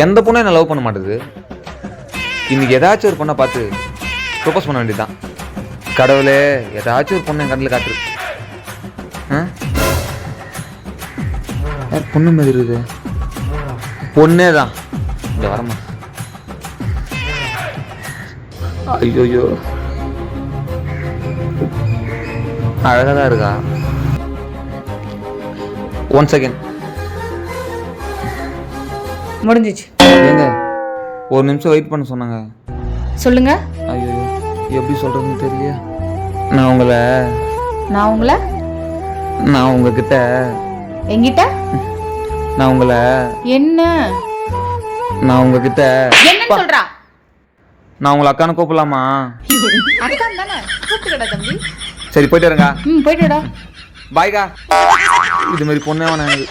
எந்த பொண்ணும் என்ன லவ் பண்ண மாட்டேது. இன்னைக்கு ஏதாச்சும் ஒரு பொண்ணை பார்த்து ப்ரொபோஸ் பண்ண வேண்டியதுதான். கடவுளே, ஏதாச்சும் ஒரு பொண்ணை என் கண்ணில் காட்டுரு. யார் பொண்ணு மாதிரி இருக்குது? பொண்ணே தான். இந்த வரமா. ஐயோ, அழகாக தான் இருக்கா. 1 செகண்ட் முடிஞ்சிச்சு. ஏங்க, ஒரு நிமிஷம் வெயிட் பண்ண சொன்னாங்க. சொல்லுங்க. ஐயோ, எப்படி சொல்றதுன்னு தெரியல. நான் உங்ககிட்ட என்கிட்ட நான் உங்களை என்ன நான் உங்ககிட்ட என்ன சொல்றா? நான் உங்களை அக்கானு கூப்பிடலாமா? அக்கா தானே, கூப்பிட்டுக்கடா தம்பி. சரி, போயிட்டு வரேங்க. போயிட்டுடா. பாய்க்கா. இது மாதிரி பொண்ணே வேணாம் எனக்கு.